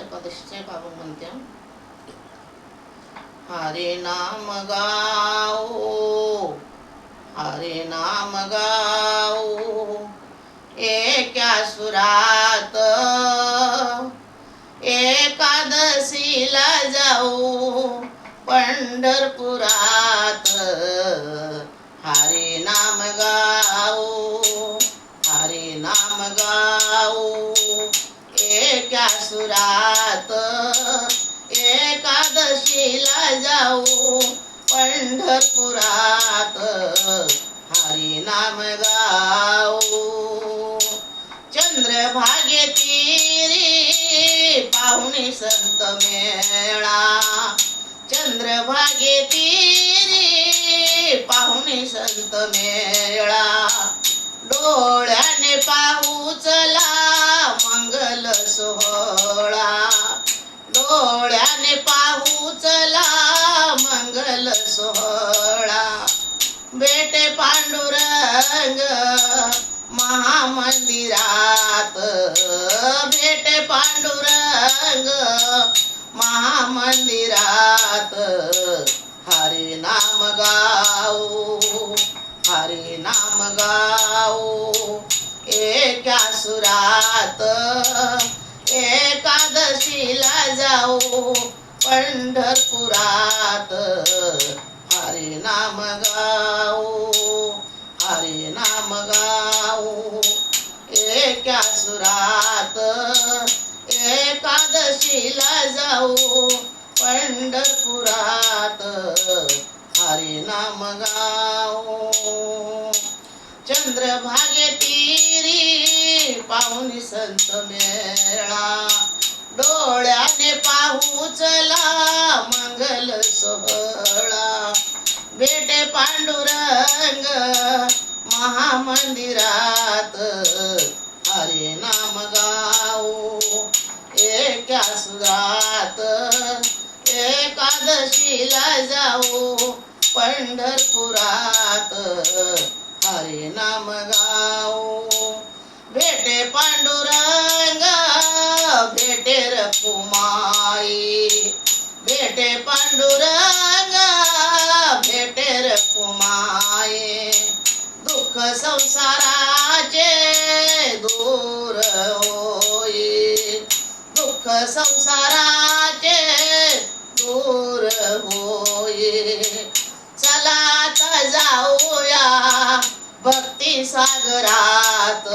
एकादशीचे पावन म्हणते. हरे नाम गाओ, हरे नाम गाओ, एका सुरात एकादशीला जाऊ पंढरपुरात. हरे नाम गाओ, हरे नाम गाओ, एका सुरात एकादशीला जाऊ पंढरपुरात. हरे नाम गाओ. चंद्रभागे तीरी पाहुणे संत मेळा, चंद्रभागे तीरी पाहुणे संत मेळा. डोळ्याने पाहू चला मंगल सोहळा, डोळ्याने पाहू चला मंगल सोहळा. भेटे पांडुरंग महामंदिरात, भेटे पांडुरंग महामंदिरात. हरे नाम गाओ, हरे नाम गाओ, एका सुरात एकादशीला जाऊ पंढरपुरात. हरे नाम गाओ, हरे नाम गाओ, एका सुरात एकादशीला जाऊ पंढरपुरात. हरे नाम गाओ. चंद्रभागे तीरी पाहुणे संत मेळा, डोळ्याने पाहू चला मंगल सोहळा. भेटे पांडुरंग महामंदिरात. हरे नाम गाओ, एका सुरात एकादशीला जाऊ पंढरपुरात. हरे नाम गाओ. भेटे पांडुरंग भेटे रखुमाई, भेटे पांडुरंग भेटे रखुमाई. दुःख संसाराचे दूर होई, दुःख संसाराचे दूर होई. चला आता जाऊया भक्ती सागरात,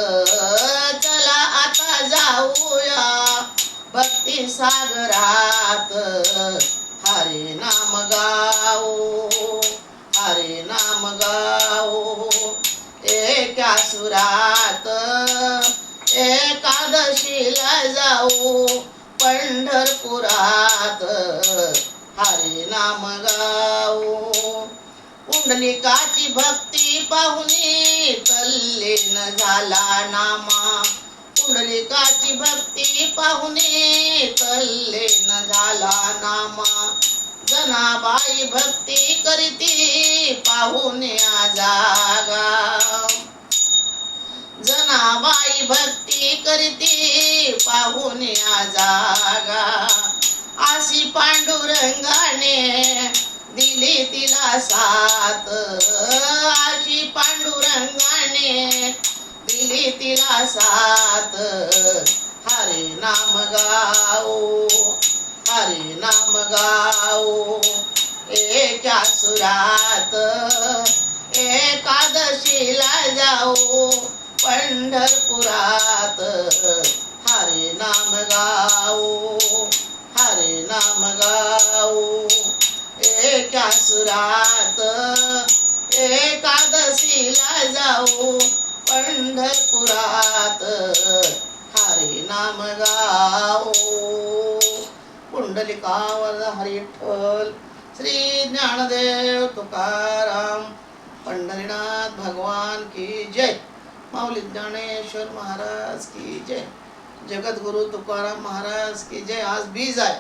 चला आता जाऊया भक्ती सागरात. हरे नाम गाओ, हरे नाम गाओ, एका सुरात एकादशीला जाऊ पंढरपुरात. हरे नाम गाओ. पुंडलिकाची भक्ती पाहुनी तल्लीन झाला नामा, पुंडलिकाची भक्ती पाहुनी तल्लीन झाला नामा. जनाबाई भक्ती करीती पाहुण्या जागा, जनाबाई भक्ती करीती पाहुण्या जागा. आशी पांडुरंगाने दिली तिला साथ, आशी पांडुरंगाने दिली तिला साथ. हरे नाम गाओ, हरे नाम गाओ, एका सुरात एकादशीला जाऊ पंढरपुरात. हरे नाम गाओ, हरे नाम गाओ, एका सुरात एकादशीला जाऊ पंढरपुरात. हरे नाम गाओ. पुंडलिकावर हरी विठ्ठल, श्री ज्ञानदेव तुकाराम, पंढरीनाथ भगवान की जय. माऊली ज्ञानेश्वर महाराज की जय. जगद्गुरु तुकाराम महाराज की जय. आज बीज आहे.